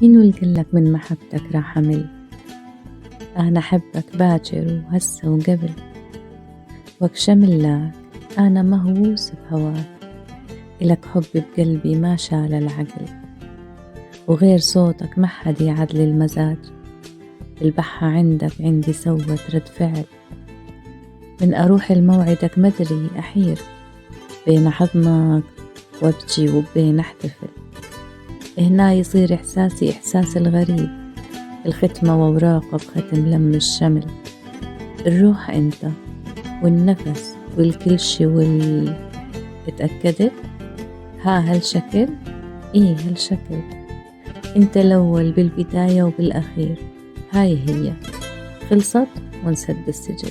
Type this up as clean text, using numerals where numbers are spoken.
مين والقلك من محبتك راح أمل؟ أنا أحبك باكر وهسه وقبل، وك شملاك أنا مهووس بهواك، إلك حب بقلبي ما شال العقل، وغير صوتك ما حد يعدل المزاج، البحة عندك عندي سوت رد فعل، من أروح لموعدك مدري أحير، بين حضنك وابكي وبين أحتفل، هنا يصير إحساسي إحساس الغريب، الختمة وأوراقه بختم لم الشمل، الروح أنت والنفس والكل شي اتأكدت؟ ها هالشكل؟ إيه هالشكل، أنت الأول بالبداية وبالأخير، هاي هي خلصت ونسد السجل.